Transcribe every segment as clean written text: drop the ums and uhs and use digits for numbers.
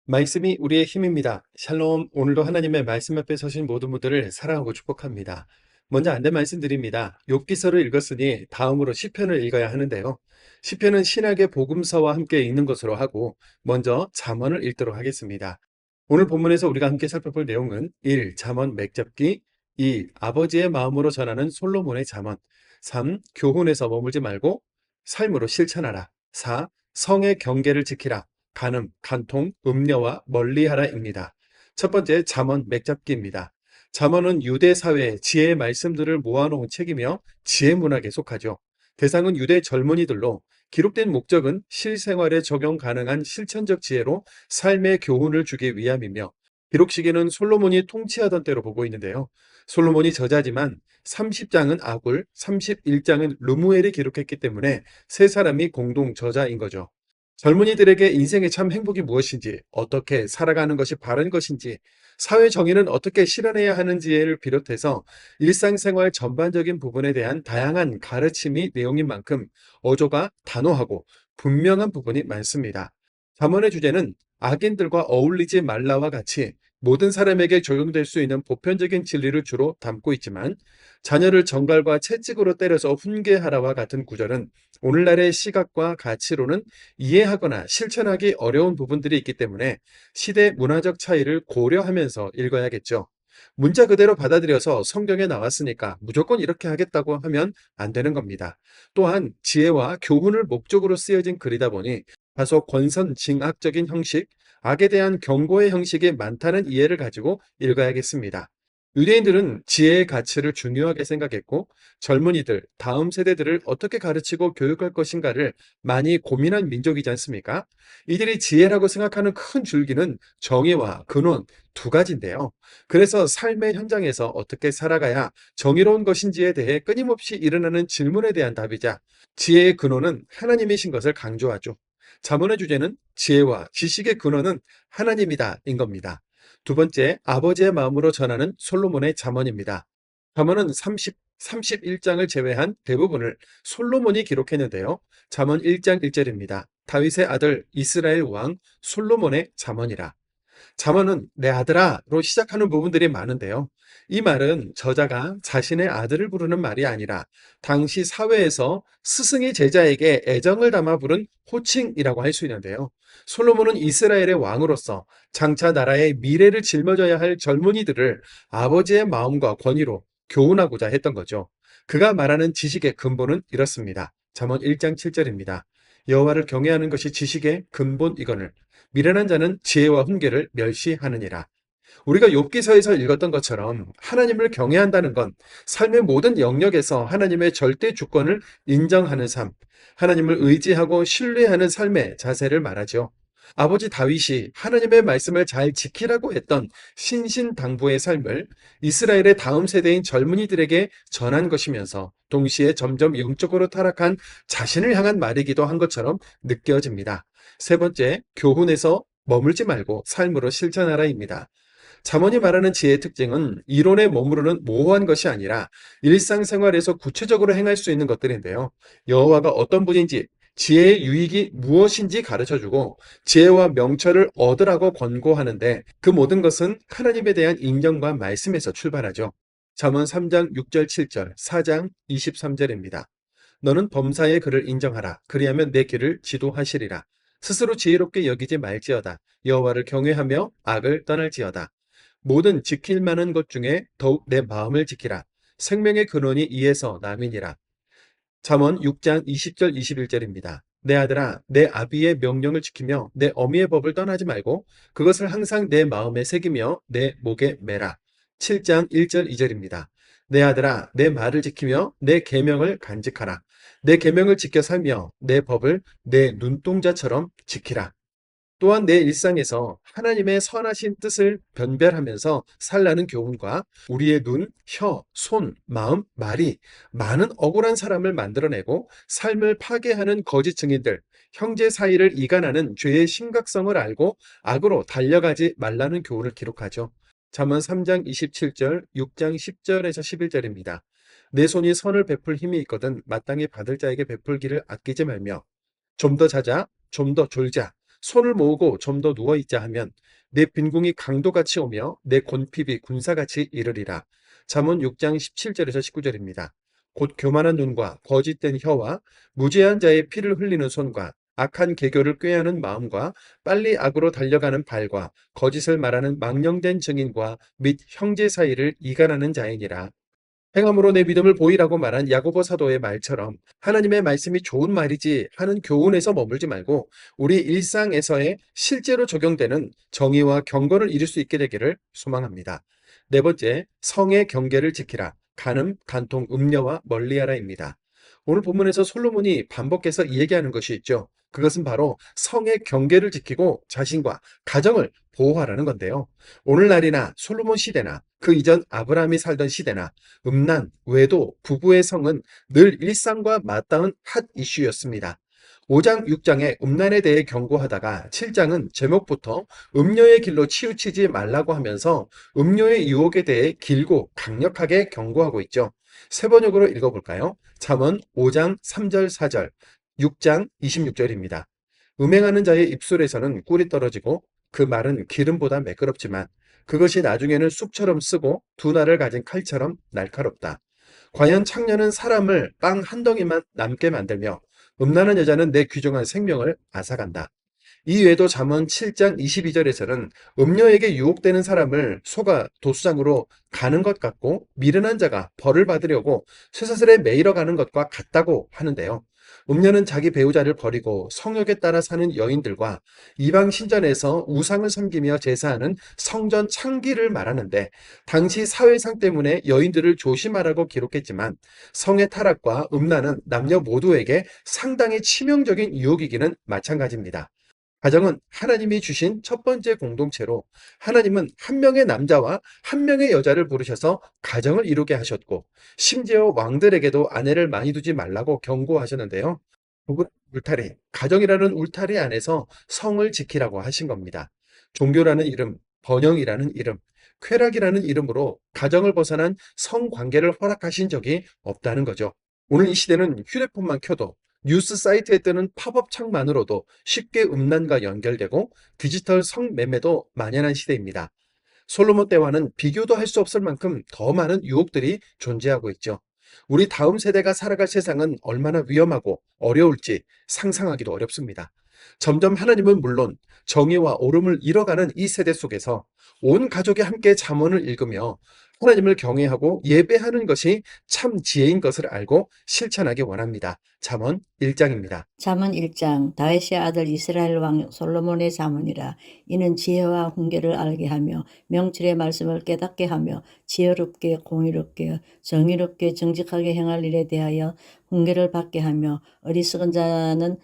말씀이 우리의 힘입니다. 샬롬, 오늘도 하나님의 말씀 앞에 서신 모든 분들을 사랑하고 축복합니다. 먼저 안내 말씀드립니다. 욥기서를 읽었으니 다음으로 시편을 읽어야 하는데요. 시편은 신약의 복음서와 함께 읽는 것으로 하고 먼저 잠언을 읽도록 하겠습니다. 오늘 본문에서 우리가 함께 살펴볼 내용은 1. 잠언 맥잡기, 2. 아버지의 마음으로 전하는 솔로몬의 잠언, 3. 교훈에서 머물지 말고 삶으로 실천하라, 4. 성의 경계를 지키라, 간음, 간통, 음녀와 멀리하라입니다. 첫 번째, 잠언 맥잡기입니다. 잠언은 유대 사회의 지혜의 말씀들을 모아놓은 책이며 지혜 문학에 속하죠. 대상은 유대 젊은이들로 기록된 목적은 실생활에 적용 가능한 실천적 지혜로 삶의 교훈을 주기 위함이며 기록 시기는 솔로몬이 통치하던 때로 보고 있는데요. 솔로몬이 저자지만 30장은 아굴, 31장은 르무엘이 기록했기 때문에 세 사람이 공동 저자인 거죠. 젊은이들에게 인생의 참 행복이 무엇인지, 어떻게 살아가는 것이 바른 것인지, 사회 정의는 어떻게 실현해야 하는지를 비롯해서 일상생활 전반적인 부분에 대한 다양한 가르침이 내용인 만큼 어조가 단호하고 분명한 부분이 많습니다. 잠언의 주제는 악인들과 어울리지 말라와 같이 모든 사람에게 적용될 수 있는 보편적인 진리를 주로 담고 있지만 자녀를 정갈과 채찍으로 때려서 훈계하라와 같은 구절은 오늘날의 시각과 가치로는 이해하거나 실천하기 어려운 부분들이 있기 때문에 시대 문화적 차이를 고려하면서 읽어야겠죠. 문자 그대로 받아들여서 성경에 나왔으니까 무조건 이렇게 하겠다고 하면 안 되는 겁니다. 또한 지혜와 교훈을 목적으로 쓰여진 글이다 보니 다소 권선징악적인 형식, 악에 대한 경고의 형식이 많다는 이해를 가지고 읽어야겠습니다. 유대인들은 지혜의 가치를 중요하게 생각했고 젊은이들, 다음 세대들을 어떻게 가르치고 교육할 것인가를 많이 고민한 민족이지 않습니까? 이들이 지혜라고 생각하는 큰 줄기는 정의와 근원 두 가지인데요. 그래서 삶의 현장에서 어떻게 살아가야 정의로운 것인지에 대해 끊임없이 일어나는 질문에 대한 답이자 지혜의 근원은 하나님이신 것을 강조하죠. 자문의 주제는 지혜와 지식의 근원은 하나님이다인 겁니다. 두 번째, 아버지의 마음으로 전하는 솔로몬의 잠언입니다. 잠언은 31장을 제외한 대부분을 솔로몬이 기록했는데요. 잠언 1장 1절입니다. 다윗의 아들 이스라엘 왕 솔로몬의 잠언이라. 잠언은 내 아들아로 시작하는 부분들이 많은데요. 이 말은 저자가 자신의 아들을 부르는 말이 아니라 당시 사회에서 스승이 제자에게 애정을 담아 부른 호칭이라고 할 수 있는데요. 솔로몬은 이스라엘의 왕으로서 장차 나라의 미래를 짊어져야 할 젊은이들을 아버지의 마음과 권위로 교훈하고자 했던 거죠. 그가 말하는 지식의 근본은 이렇습니다. 잠언 1장 7절입니다. 여호와를 경외하는 것이 지식의 근본이거늘 미련한 자는 지혜와 훈계를 멸시하느니라. 우리가 욥기서에서 읽었던 것처럼 하나님을 경외한다는 건 삶의 모든 영역에서 하나님의 절대 주권을 인정하는 삶, 하나님을 의지하고 신뢰하는 삶의 자세를 말하죠. 아버지 다윗이 하나님의 말씀을 잘 지키라고 했던 신신당부의 삶을 이스라엘의 다음 세대인 젊은이들에게 전한 것이면서 동시에 점점 영적으로 타락한 자신을 향한 말이기도 한 것처럼 느껴집니다. 세 번째, 교훈에서 머물지 말고 삶으로 실천하라입니다. 잠언이 말하는 지혜의 특징은 이론에 머무르는 모호한 것이 아니라 일상생활에서 구체적으로 행할 수 있는 것들인데요. 여호와가 어떤 분인지, 지혜의 유익이 무엇인지 가르쳐주고 지혜와 명철을 얻으라고 권고하는데 그 모든 것은 하나님에 대한 인정과 말씀에서 출발하죠. 잠언 3장 6절 7절, 4장 23절입니다. 너는 범사의 그를 인정하라. 그리하면 내 길을 지도하시리라. 스스로 지혜롭게 여기지 말지어다. 여호와를 경외하며 악을 떠날지어다. 모든 지킬 만한 것 중에 더욱 내 마음을 지키라. 생명의 근원이 이에서 남이니라. 잠언 6장 20절 21절입니다. 내 아들아, 내 아비의 명령을 지키며 내 어미의 법을 떠나지 말고 그것을 항상 내 마음에 새기며 내 목에 매라. 7장 1절 2절입니다. 내 아들아, 내 말을 지키며 내 계명을 간직하라. 내 계명을 지켜 살며 내 법을 내 눈동자처럼 지키라. 또한 내 일상에서 하나님의 선하신 뜻을 변별하면서 살라는 교훈과 우리의 눈, 혀, 손, 마음, 말이 많은 억울한 사람을 만들어내고 삶을 파괴하는 거짓 증인들, 형제 사이를 이간하는 죄의 심각성을 알고 악으로 달려가지 말라는 교훈을 기록하죠. 잠언 3장 27절, 6장 10절에서 11절입니다. 내 손이 선을 베풀 힘이 있거든 마땅히 받을 자에게 베풀기를 아끼지 말며 좀 더 자자, 좀 더 졸자. 손을 모으고 좀 더 누워있자 하면 내 빈궁이 강도같이 오며 내 곤핍이 군사같이 이르리라. 잠언 6장 17절에서 19절입니다. 곧 교만한 눈과 거짓된 혀와 무죄한 자의 피를 흘리는 손과 악한 계교를 꾀하는 마음과 빨리 악으로 달려가는 발과 거짓을 말하는 망령된 증인과 및 형제 사이를 이간하는 자이니라. 행함으로 내 믿음을 보이라고 말한 야고보 사도의 말처럼 하나님의 말씀이 좋은 말이지 하는 교훈에서 머물지 말고 우리 일상에서의 실제로 적용되는 정의와 경건을 이룰 수 있게 되기를 소망합니다. 네 번째, 성의 경계를 지키라. 간음, 간통, 음녀와 멀리하라입니다. 오늘 본문에서 솔로몬이 반복해서 얘기하는 것이 있죠. 그것은 바로 성의 경계를 지키고 자신과 가정을 보호하라는 건데요. 오늘날이나 솔로몬 시대나 그 이전 아브라함이 살던 시대나 음란, 외도, 부부의 성은 늘 일상과 맞닿은 핫 이슈였습니다. 5장, 6장에 음란에 대해 경고하다가 7장은 제목부터 음녀의 길로 치우치지 말라고 하면서 음녀의 유혹에 대해 길고 강력하게 경고하고 있죠. 세 번역으로 읽어볼까요? 잠언 5장 3절 4절, 6장 26절입니다. 음행하는 자의 입술에서는 꿀이 떨어지고 그 말은 기름보다 매끄럽지만 그것이 나중에는 쑥처럼 쓰고 두 날을 가진 칼처럼 날카롭다. 과연 창녀는 사람을 빵 한 덩이만 남게 만들며 음란한 여자는 내 귀중한 생명을 앗아간다. 이 외에도 잠언 7장 22절에서는 음녀에게 유혹되는 사람을 소가 도수장으로 가는 것 같고 미련한 자가 벌을 받으려고 쇠사슬에 매이러 가는 것과 같다고 하는데요. 음녀는 자기 배우자를 버리고 성욕에 따라 사는 여인들과 이방 신전에서 우상을 섬기며 제사하는 성전 창기를 말하는데 당시 사회상 때문에 여인들을 조심하라고 기록했지만 성의 타락과 음란은 남녀 모두에게 상당히 치명적인 유혹이기는 마찬가지입니다. 가정은 하나님이 주신 첫 번째 공동체로 하나님은 한 명의 남자와 한 명의 여자를 부르셔서 가정을 이루게 하셨고 심지어 왕들에게도 아내를 많이 두지 말라고 경고하셨는데요. 그분 울타리, 가정이라는 울타리 안에서 성을 지키라고 하신 겁니다. 종교라는 이름, 번영이라는 이름, 쾌락이라는 이름으로 가정을 벗어난 성관계를 허락하신 적이 없다는 거죠. 오늘 이 시대는 휴대폰만 켜도 뉴스 사이트에 뜨는 팝업 창만으로도 쉽게 음란과 연결되고 디지털 성매매도 만연한 시대입니다. 솔로몬 때와는 비교도 할 수 없을 만큼 더 많은 유혹들이 존재하고 있죠. 우리 다음 세대가 살아갈 세상은 얼마나 위험하고 어려울지 상상하기도 어렵습니다. 점점 하나님은 물론 정의와 옳음을 잃어가는 이 세대 속에서 온 가족이 함께 잠언을 읽으며 하나님을 경외하고 예배하는 것이 참 지혜인 것을 알고 실천하기 원합니다. 잠언 1장입니다. 잠언 1장 다윗의 아들 이스라엘 왕 솔로몬의 잠언이라. 이는 지혜와 훈계를 알게 하며 명철의 말씀을 깨닫게 하며 지혜롭게 공의롭게 정의롭게 정직하게 행할 일에 대하여 훈계를 받게 하며 어리석은 자는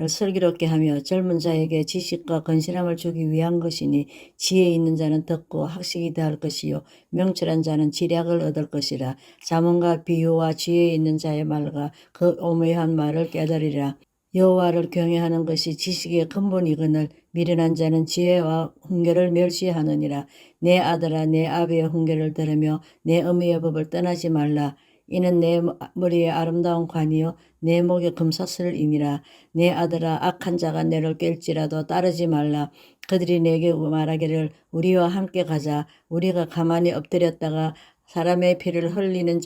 슬기롭게 하며 젊은 자에게 지식과 건실함을 주기 위한 것이니 지혜 있는 자는 듣고 학식이 더할 것이요 명철한 자는 지략을 얻을 것이라. 잠언과 비유와 지혜 있는 자의 말과 그 오묘한 말을 깨달으리라. 여호와를 경외하는 것이 지식의 근본이거늘 미련한 자는 지혜와 훈계를 멸시하느니라. 내 아들아 내 아비의 훈계를 들으며 내 어미의 법을 떠나지 말라. 이는 내 머리에 아름다운 관이요 내 목에 금사슬이니라. 내 아들아 악한 자가 너를 깰지라도 따르지 말라. 그들이 내게 말하기를 우리와 함께 가자. 우리가 가만히 엎드렸다가 사람의 피를 흘리는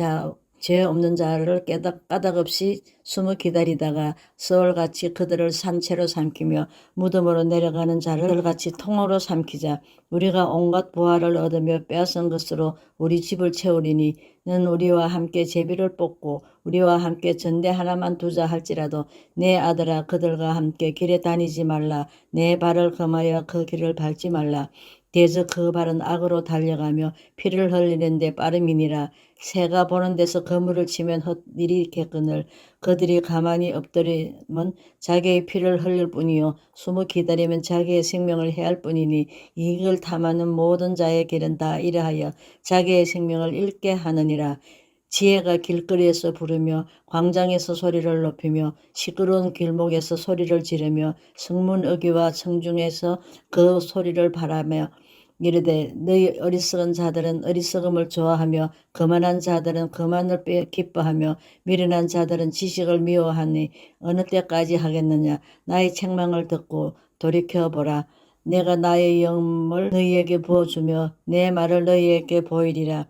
죄 없는 자를 까닭없이 숨어 기다리다가 서울같이 그들을 산채로 삼키며 무덤으로 내려가는 자를 같이 통으로 삼키자. 우리가 온갖 부활을 얻으며 빼앗은 것으로 우리 집을 채우리니 는 우리와 함께 제비를 뽑고 우리와 함께 전대 하나만 두자 할지라도 내 아들아 그들과 함께 길에 다니지 말라. 내 발을 금하여 그 길을 밟지 말라. 대저 그 발은 악으로 달려가며 피를 흘리는 데 빠름이니라. 새가 보는 데서 그물을 치면 헛일이 겠거늘 그들이 가만히 엎드리면 자기의 피를 흘릴 뿐이요 숨어 기다리면 자기의 생명을 해할 뿐이니 이익을 탐하는 모든 자의 길은 다 이러하여 자기의 생명을 잃게 하느니라. 지혜가 길거리에서 부르며 광장에서 소리를 높이며 시끄러운 길목에서 소리를 지르며 성문 어귀와 청중에서 그 소리를 바라며 이르되 너희 어리석은 자들은 어리석음을 좋아하며 거만한 자들은 거만을 기뻐하며 미련한 자들은 지식을 미워하니 어느 때까지 하겠느냐. 나의 책망을 듣고 돌이켜보라. 내가 나의 영을 너희에게 부어주며 내 말을 너희에게 보이리라.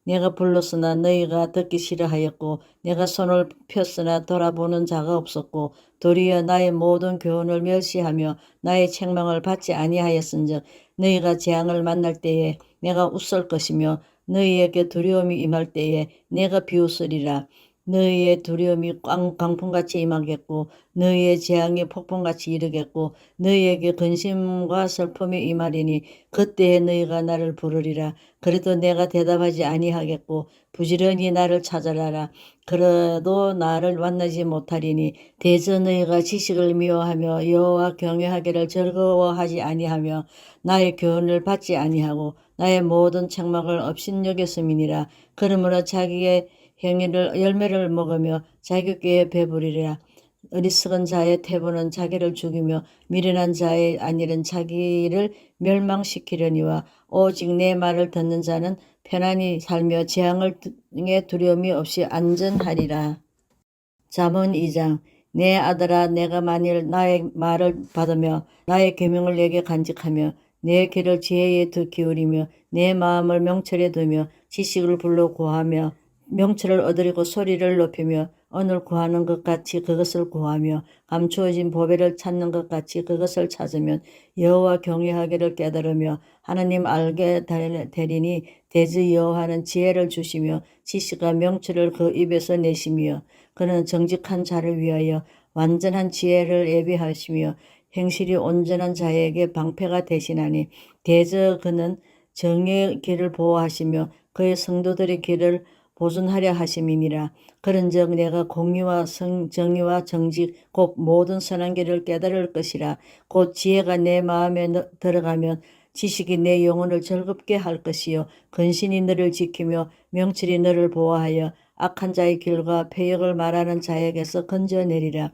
내가 불렀으나 너희가 듣기 싫어하였고 내가 손을 폈으나 돌아보는 자가 없었고 도리어 나의 모든 교훈을 멸시하며 나의 책망을 받지 아니하였은즉 너희가 재앙을 만날 때에 내가 웃을 것이며 너희에게 두려움이 임할 때에 내가 비웃으리라. 너희의 두려움이 강풍같이 임하겠고 너희의 재앙이 폭풍같이 이르겠고 너희에게 근심과 슬픔이 임하리니 그때에 너희가 나를 부르리라. 그래도 내가 대답하지 아니하겠고 부지런히 나를 찾아라라. 그래도 나를 만나지 못하리니 대저 너희가 지식을 미워하며 여호와 경외하기를 즐거워하지 아니하며 나의 교훈을 받지 아니하고 나의 모든 책망을 업신여겼음이니라. 그러므로 자기의 행위를 열매를 먹으며 자기 꾀에 배부리라. 어리석은 자의 태보는 자기를 죽이며 미련한 자의 안일은 자기를 멸망시키려니와 오직 내 말을 듣는 자는 편안히 살며 재앙을 등의 두려움이 없이 안전하리라. 잠언 2장. 내 아들아, 내가 만일 나의 말을 받으며 나의 계명을 내게 간직하며 내 귀를 지혜에 기울이며 내 마음을 명철에 두며 지식을 불러 구하며 명철을 얻으려고 소리를 높이며 언을 구하는 것 같이 그것을 구하며 감추어진 보배를 찾는 것 같이 그것을 찾으면 여호와 경외하기를 깨달으며 하나님 알게 되리니 대저 여호와는 지혜를 주시며 지식과 명철을 그 입에서 내시며 그는 정직한 자를 위하여 완전한 지혜를 예비하시며 행실이 온전한 자에게 방패가 되시나니 대저 그는 정의의 길을 보호하시며 그의 성도들의 길을 보존하려 하심이니라. 그런즉 내가 공의와 정의와 정직 곧 모든 선한 길을 깨달을 것이라. 곧 지혜가 내 마음에 들어가면 지식이 내 영혼을 즐겁게 할 것이요 근신이 너를 지키며 명철이 너를 보호하여 악한 자의 길과 패역을 말하는 자에게서 건져내리라.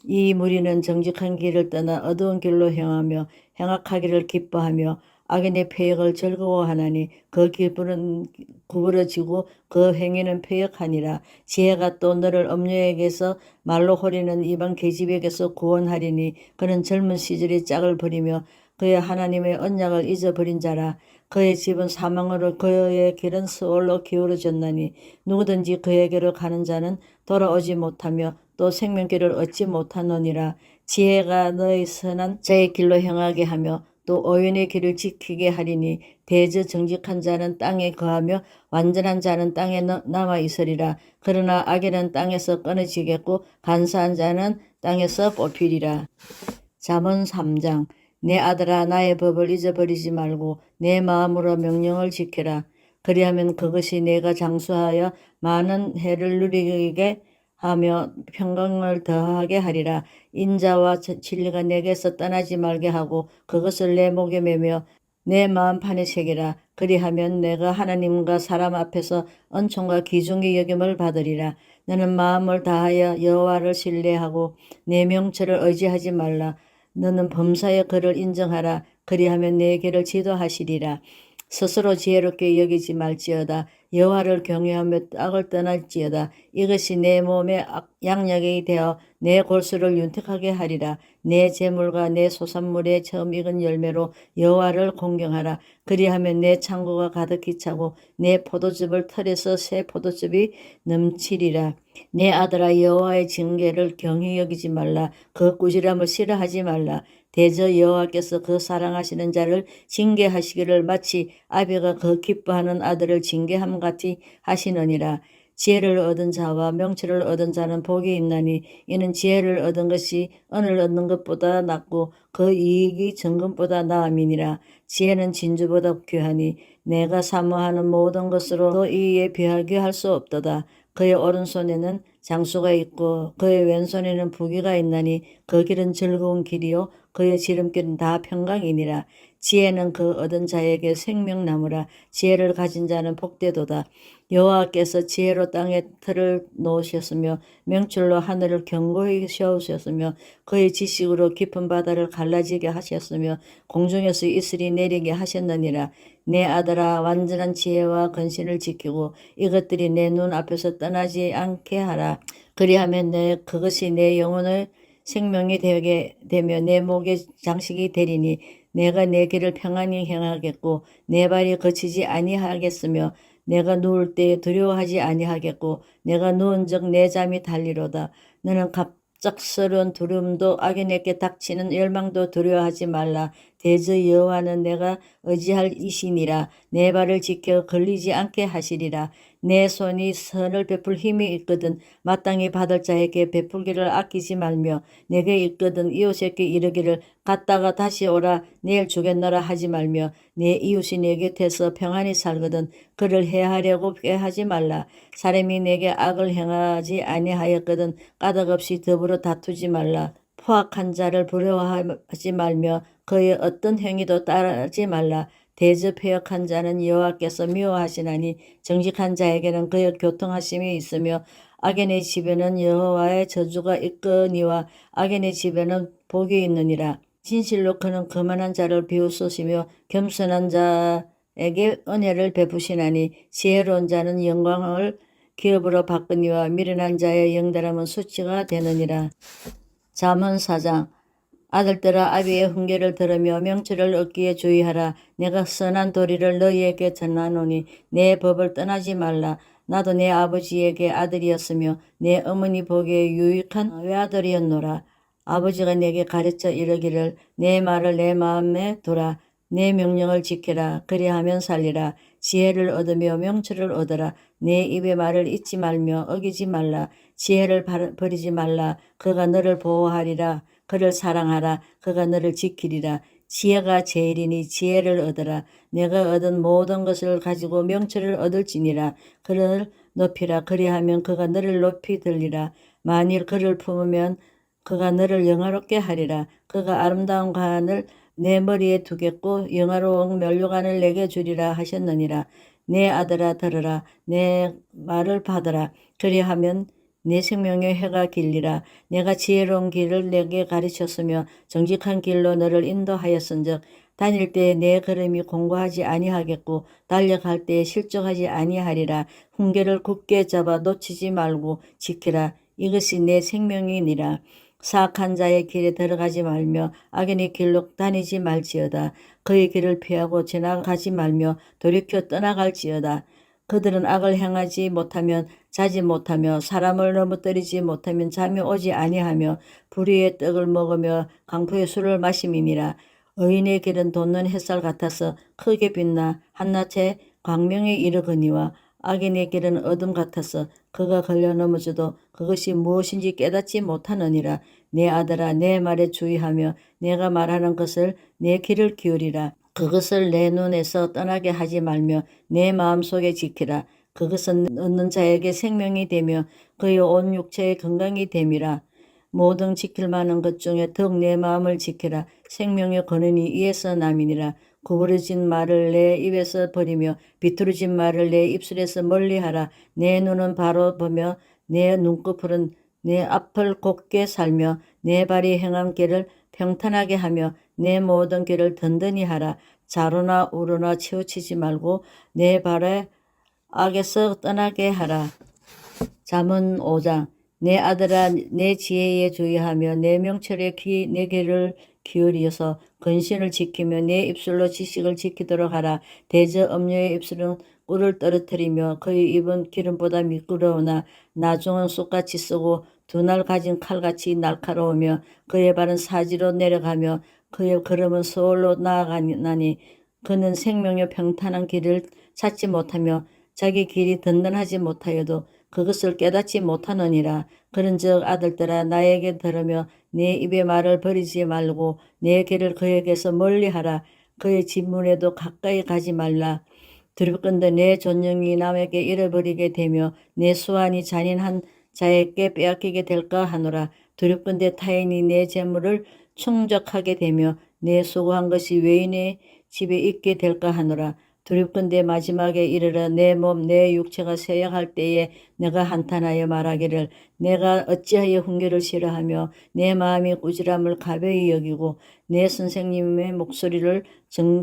이 무리는 정직한 길을 떠나 어두운 길로 행하며 행악하기를 기뻐하며 악인의 패역을 즐거워하나니 그 기분은 구부러지고 그 행위는 패역하니라. 지혜가 또 너를 엄녀에게서 말로 호리는 이방 계집에게서 구원하리니 그는 젊은 시절에 짝을 버리며 그의 하나님의 언약을 잊어버린 자라. 그의 집은 사망으로 그의 길은 스올로 기울어졌나니 누구든지 그에게로 가는 자는 돌아오지 못하며 또 생명길을 얻지 못하노니라. 지혜가 너의 선한 자의 길로 행하게 하며 또 의인의 길을 지키게 하리니 대저 정직한 자는 땅에 거하며 완전한 자는 땅에 남아 있으리라. 그러나 악인은 땅에서 끊어지겠고 간사한 자는 땅에서 뽑히리라. 잠언 3장. 내 아들아, 나의 법을 잊어버리지 말고 내 마음으로 명령을 지키라. 그리하면 그것이 내가 장수하여 많은 해를 누리게 하며 평강을 더하게 하리라. 인자와 진리가 내게서 떠나지 말게 하고 그것을 내 목에 매며 내 마음판에 새기라. 그리하면 내가 하나님과 사람 앞에서 은총과 기중의 여김을 받으리라. 너는 마음을 다하여 여호와를 신뢰하고 내 명철을 의지하지 말라. 너는 범사의 그를 인정하라. 그리하면 내 길을 지도하시리라. 스스로 지혜롭게 여기지 말지어다. 여호와를 경외하며 악을 떠날지어다. 이것이 내 몸의 양약이 되어 내 골수를 윤택하게 하리라. 내 재물과 내 소산물의 처음 익은 열매로 여호와를 공경하라. 그리하면 내 창고가 가득히 차고 내 포도즙을 털에서 새 포도즙이 넘치리라. 내 아들아, 여호와의 징계를 경히 여기지 말라. 그 꾸지람을 싫어하지 말라. 대저 여호와께서 그 사랑하시는 자를 징계하시기를 마치 아비가 그 기뻐하는 아들을 징계함 같이 하시느니라. 지혜를 얻은 자와 명철을 얻은 자는 복이 있나니 이는 지혜를 얻은 것이 은을 얻는 것보다 낫고 그 이익이 정금보다 나음이니라. 지혜는 진주보다 귀하니 내가 사모하는 모든 것으로 이에 비하게 할 수 없도다. 그의 오른손에는 장수가 있고 그의 왼손에는 부귀가 있나니 그 길은 즐거운 길이요 그의 지름길은 다 평강이니라. 지혜는 그 얻은 자에게 생명나무라. 지혜를 가진 자는 복되도다. 여호와께서 지혜로 땅에 틀을 놓으셨으며 명철로 하늘을 견고히 세우셨으며 그의 지식으로 깊은 바다를 갈라지게 하셨으며 공중에서 이슬이 내리게 하셨느니라. 내 아들아, 완전한 지혜와 근신을 지키고 이것들이 내 눈 앞에서 떠나지 않게 하라. 그리하면 그것이 내 영혼을 생명이 되게 되며 내 목에 장식이 되리니 내가 내 길을 평안히 행하겠고 내 발이 거치지 아니하겠으며 내가 누울 때에 두려워하지 아니하겠고 내가 누운즉 내 잠이 달리로다. 너는 갑작스러운 두려움도 악인에게 닥치는 열망도 두려워하지 말라. 대저 여호와는 내가 의지할 이시니라. 내 발을 지켜 걸리지 않게 하시리라. 내 손이 선을 베풀 힘이 있거든 마땅히 받을 자에게 베풀기를 아끼지 말며 내게 있거든 이웃에게 이르기를 갔다가 다시 오라 내일 주겠노라 하지 말며 내 이웃이 내 곁에서 평안히 살거든 그를 해하려고 꾀하지 말라. 사람이 내게 악을 행하지 아니하였거든 까닭없이 더불어 다투지 말라. 포악한 자를 부러워하지 말며 그의 어떤 행위도 따르지 말라. 대접회역한 자는 여호와께서 미워하시나니 정직한 자에게는 그의 교통하심이 있으며 악인의 집에는 여호와의 저주가 있거니와 악인의 집에는 복이 있느니라. 진실로 그는 거만한 자를 비웃으시며 겸손한 자에게 은혜를 베푸시나니 지혜로운 자는 영광을 기업으로 바꾸니와 미련한 자의 영달함은 수치가 되느니라. 잠언 4장 아들들아 아비의 훈계를 들으며 명철을 얻기에 주의하라. 내가 선한 도리를 너희에게 전하노니 내 법을 떠나지 말라. 나도 내 아버지에게 아들이었으며 내 어머니 보기에 유익한 외아들이었노라. 아버지가 내게 가르쳐 이르기를 내 말을 내 마음에 두라. 내 명령을 지키라. 그리하면 살리라. 지혜를 얻으며 명철을 얻어라. 내 입의 말을 잊지 말며 어기지 말라. 지혜를 버리지 말라. 그가 너를 보호하리라. 그를 사랑하라. 그가 너를 지키리라. 지혜가 제일이니 지혜를 얻어라. 내가 얻은 모든 것을 가지고 명철을 얻을지니라. 그를 높이라. 그리하면 그가 너를 높이 들리라. 만일 그를 품으면 그가 너를 영화롭게 하리라. 그가 아름다운 관을 내 머리에 두겠고 영화로운 면류관을 내게 주리라 하셨느니라. 내 아들아 들으라. 내 말을 받으라. 그리하면 내 생명의 해가 길리라. 내가 지혜로운 길을 내게 가르쳤으며 정직한 길로 너를 인도하였은즉 다닐 때에 내 걸음이 공고하지 아니하겠고 달려갈 때에 실족하지 아니하리라. 훈계를 굳게 잡아 놓치지 말고 지키라. 이것이 내 생명이니라. 사악한 자의 길에 들어가지 말며 악인의 길로 다니지 말지어다. 그의 길을 피하고 지나가지 말며 돌이켜 떠나갈지어다. 그들은 악을 행하지 못하면 자지 못하며 사람을 넘어뜨리지 못하면 잠이 오지 아니하며 불의의 떡을 먹으며 강포의 술을 마심이니라. 의인의 길은 돋는 햇살 같아서 크게 빛나 한낮에 광명에 이르거니와 악인의 길은 어둠 같아서 그가 걸려 넘어져도 그것이 무엇인지 깨닫지 못하느니라. 내 아들아 내 말에 주의하며 내가 말하는 것을 내 귀를 기울이라. 그것을 내 눈에서 떠나게 하지 말며 내 마음속에 지키라. 그것은 얻는 자에게 생명이 되며 그의 온 육체의 건강이 됨이라. 모든 지킬 만한 것 중에 더욱 내 마음을 지키라. 생명의 근원이 이에서 남이니라. 구부러진 말을 내 입에서 버리며 비뚤어진 말을 내 입술에서 멀리하라. 내 눈은 바로 보며 내 눈꺼풀은 내 앞을 곧게 살며 내 발이 행한 길을 평탄하게 하며 내 모든 길을 든든히 하라. 좌로나 우로나 치우치지 말고 내 발에 악에서 떠나게 하라. 잠언 5장 내 아들아 내 지혜에 주의하며 내 명철에 내 귀를 기울여서 근신을 지키며 내 입술로 지식을 지키도록 하라. 대저 음녀의 입술은 꿀을 떨어뜨리며 그의 입은 기름보다 미끄러우나 나중은 쑥같이 쓰고 두 날 가진 칼같이 날카로우며 그의 발은 사지로 내려가며 그의 걸음은 서울로 나아가나니 그는 생명의 평탄한 길을 찾지 못하며 자기 길이 든든하지 못하여도 그것을 깨닫지 못하느니라. 그런즉 아들들아 나에게 들으며 내 입의 말을 버리지 말고 내 길을 그에게서 멀리하라. 그의 집문에도 가까이 가지 말라. 두렵건대 내 존영이 남에게 잃어버리게 되며 내 수완이 잔인한 자에게 빼앗기게 될까 하노라. 두렵건대 타인이 내 재물을 충족하게 되며 내 수고한 것이 외인의 집에 있게 될까 하노라. 두렵건대 마지막에 이르러 내 몸 내 육체가 쇠약할 때에 내가 한탄하여 말하기를 내가 어찌하여 훈계를 싫어하며 내 마음이 꾸지람을 가벼이 여기고 내 선생님의 목소리를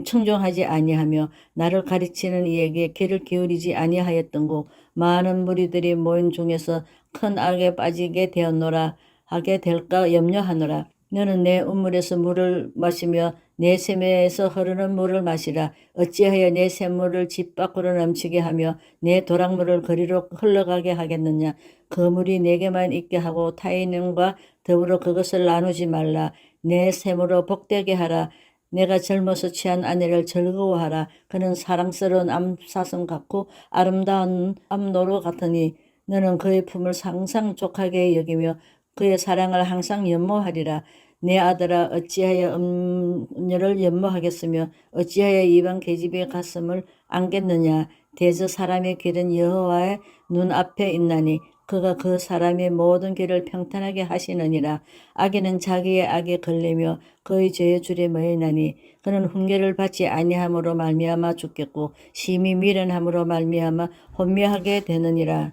청종하지 아니하며 나를 가르치는 이에게 귀를 기울이지 아니하였던고 많은 무리들이 모인 중에서 큰 악에 빠지게 되었노라 하게 될까 염려하노라. 너는 내 우물에서 물을 마시며 내 샘에서 흐르는 물을 마시라. 어찌하여 내 샘물을 집 밖으로 넘치게 하며 내 도랑물을 거리로 흘러가게 하겠느냐. 그 물이 내게만 있게 하고 타인과 더불어 그것을 나누지 말라. 내 샘으로 복되게 하라. 내가 젊어서 취한 아내를 즐거워하라. 그는 사랑스러운 암사슴 같고 아름다운 암노루 같으니 너는 그의 품을 항상 족하게 여기며 그의 사랑을 항상 연모하리라. 내 아들아 어찌하여 음녀를 연모하겠으며 어찌하여 이방 계집의 가슴을 안겠느냐. 대저 사람의 길은 여호와의 눈앞에 있나니 그가 그 사람의 모든 길을 평탄하게 하시느니라. 악인은 자기의 악에 걸리며 그의 죄의 줄에 매이나니 그는 훈계를 받지 아니함으로 말미암아 죽겠고 심히 미련함으로 말미암아 혼미하게 되느니라.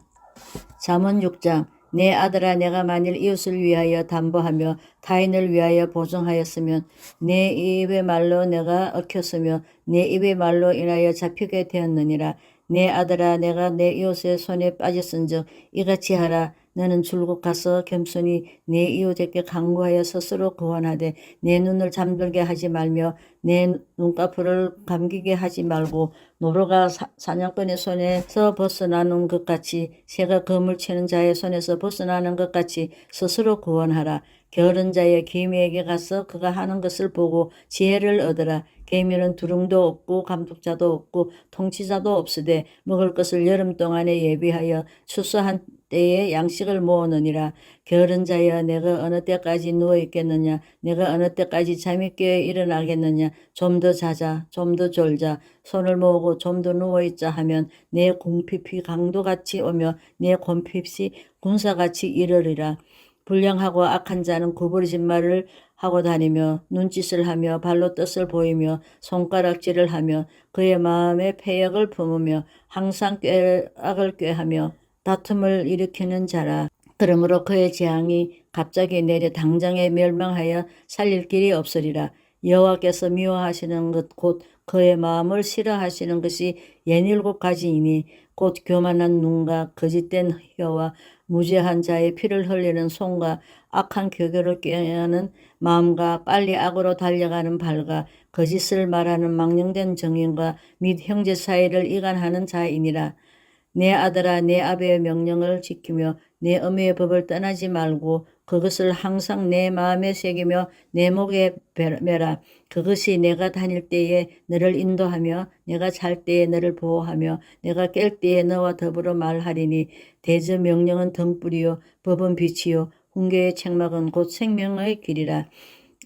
잠언 6장. 내 아들아 내가 만일 이웃을 위하여 담보하며 타인을 위하여 보증하였으면 내 입의 말로 내가 얽혔으며 내 입의 말로 인하여 잡히게 되었느니라. 내 아들아 내가 내 이웃의 손에 빠졌은즉 이같이 하라. 너는 줄곧 가서 겸손히 내 이웃에게 강구하여 스스로 구원하되 내 눈을 잠들게 하지 말며 내 눈꺼풀을 감기게 하지 말고 노루가 사냥꾼의 손에서 벗어나는 것 같이 새가 그물 치는 자의 손에서 벗어나는 것 같이 스스로 구원하라. 게으른 자의 개미에게 가서 그가 하는 것을 보고 지혜를 얻으라. 개미는 두릉도 없고 감독자도 없고 통치자도 없으되 먹을 것을 여름 동안에 예비하여 추수한 때에 양식을 모으느니라. 게으른 자여 내가 어느 때까지 누워 있겠느냐. 내가 어느 때까지 잠이 깨어 일어나겠느냐. 좀 더 자자 좀 더 졸자 손을 모으고 좀 더 누워 있자 하면 내 궁핍이 강도같이 오며 내 곤핍이 군사같이 이르리라. 불량하고 악한 자는 구부러진 말을 하고 다니며 눈짓을 하며 발로 뜻을 보이며 손가락질을 하며 그의 마음에 패역을 품으며 항상 악을 꾀하며 다툼을 일으키는 자라. 그러므로 그의 재앙이 갑자기 내려 당장에 멸망하여 살릴 길이 없으리라. 여호와께서 미워하시는 것 곧 그의 마음을 싫어하시는 것이 67가지이니 곧 교만한 눈과 거짓된 혀와 무죄한 자의 피를 흘리는 손과 악한 교교를 꾀하는 마음과 빨리 악으로 달려가는 발과 거짓을 말하는 망령된 정인과 및 형제 사이를 이간하는 자이니라. 내 아들아 내 아버지의 명령을 지키며 내 어미의 법을 떠나지 말고 그것을 항상 내 마음에 새기며 내 목에 매라. 그것이 내가 다닐 때에 너를 인도하며 내가 잘 때에 너를 보호하며 내가 깰 때에 너와 더불어 말하리니 대저 명령은 등불이요 법은 빛이요 훈계의 책망은 곧 생명의 길이라.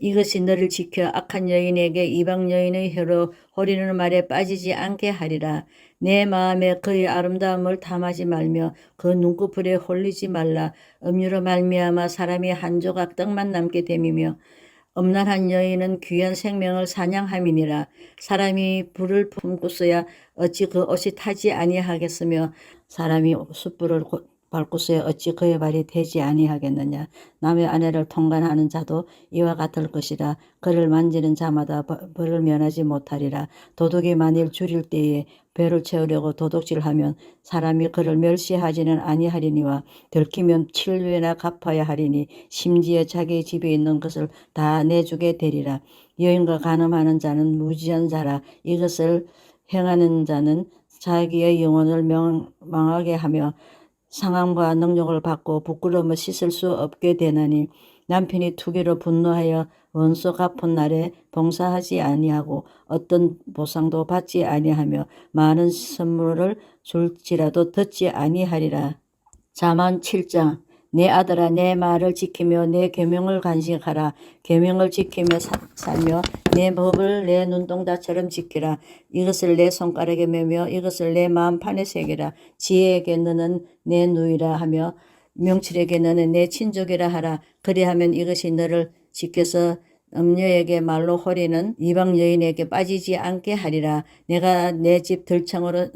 이것이 너를 지켜 악한 여인에게 이방 여인의 혀로 호리는 말에 빠지지 않게 하리라. 내 마음에 그의 아름다움을 탐하지 말며 그 눈꺼풀에 홀리지 말라. 음유로 말미암아 사람이 한 조각 떡만 남게 됨이며 음란한 여인은 귀한 생명을 사냥함이니라. 사람이 불을 품고서야 어찌 그 옷이 타지 아니하겠으며 사람이 숯불을 밟고서야 어찌 그의 발이 되지 아니하겠느냐. 남의 아내를 통간하는 자도 이와 같을 것이라. 그를 만지는 자마다 벌을 면하지 못하리라. 도둑이 만일 줄일 때에 배를 채우려고 도둑질하면 사람이 그를 멸시하지는 아니하리니와 들키면 7배나 갚아야 하리니 심지어 자기 집에 있는 것을 다 내주게 되리라. 여인과 간음하는 자는 무지한 자라. 이것을 행하는 자는 자기의 영혼을 망하게 하며 상함과 능욕을 받고 부끄러움을 씻을 수 없게 되나니 남편이 투기로 분노하여 원수 갚은 날에 봉사하지 아니하고 어떤 보상도 받지 아니하며 많은 선물을 줄지라도 듣지 아니하리라. 잠언 7장. 내 아들아 내 말을 지키며 내 계명을 간직하라. 계명을 지키며 살며 내 법을 내 눈동자처럼 지키라. 이것을 내 손가락에 매며 이것을 내 마음판에 새기라. 지혜에게 너는 내 누이라 하며 명철에게 너는 내 친족이라 하라. 그리하면 이것이 너를 지켜서 음녀에게 말로 호리는 이방 여인에게 빠지지 않게 하리라. 내가 내 집 들창으로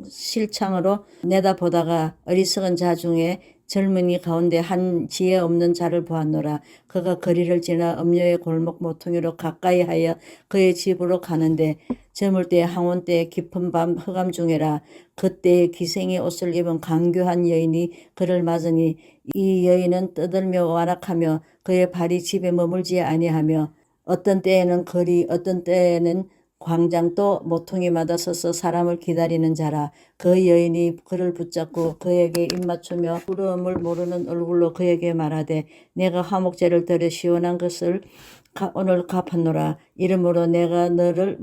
실창으로 내다보다가 어리석은 자 중에 젊은이 가운데 한 지혜 없는 자를 보았노라. 그가 거리를 지나 음녀의 골목 모퉁이로 가까이 하여 그의 집으로 가는데 저물 때 항원 때 깊은 밤 흑암 중에라. 그때에 기생의 옷을 입은 강교한 여인이 그를 맞으니 이 여인은 떠들며 완악하며 그의 발이 집에 머물지 아니하며 어떤 때에는 거리 어떤 때에는 광장 또 모퉁이마다 서서 사람을 기다리는 자라. 그 여인이 그를 붙잡고 그에게 입맞추며 부러움을 모르는 얼굴로 그에게 말하되 내가 화목제를 드려 시원한 것을 오늘 갚았노라. 이러므로 내가 너를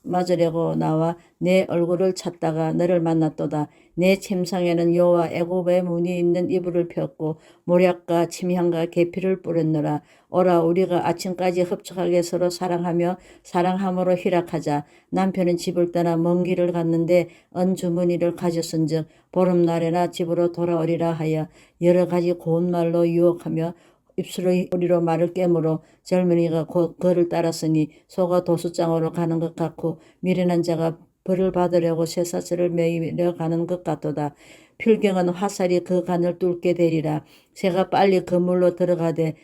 맞으려고 나와 내 얼굴을 찾다가 너를 만났도다. 내 침상에는 여호와 애굽의 문이 있는 이불을 폈고 모략과 침향과 계피를 뿌렸노라. 오라 우리가 아침까지 흡족하게 서로 사랑하며 사랑함으로 희락하자. 남편은 집을 떠나 먼 길을 갔는데 은주머니를 가졌은즉 보름날에나 집으로 돌아오리라 하여 여러 가지 고운 말로 유혹하며 입술의 우리로 말을 깨물어 젊은이가 곧 그를 따랐으니 소가 도수장으로 가는 것 같고 미련한 자가 벌을 받으려고 쇠사슬을 매이려 가는 것 같도다. 필경은 화살이 그 간을 뚫게 되리라. 새가 빨리 그물로 들어가되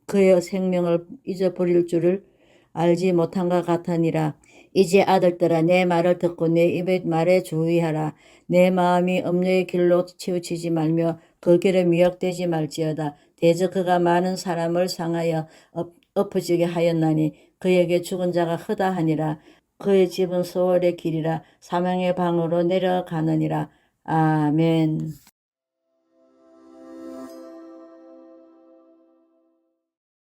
그의 생명을 잊어버릴 줄을 알지 못한 것 같으니라. 이제 아들들아 내 말을 듣고 내 입의 말에 주의하라. 내 마음이 음녀의 길로 치우치지 말며 그 길에 미혹되지 말지어다. 대저 그가 많은 사람을 상하여 엎어지게 하였나니 그에게 죽은 자가 허다하니라. 그의 집은 소월의 길이라 사망의 방으로 내려가느니라. 아멘.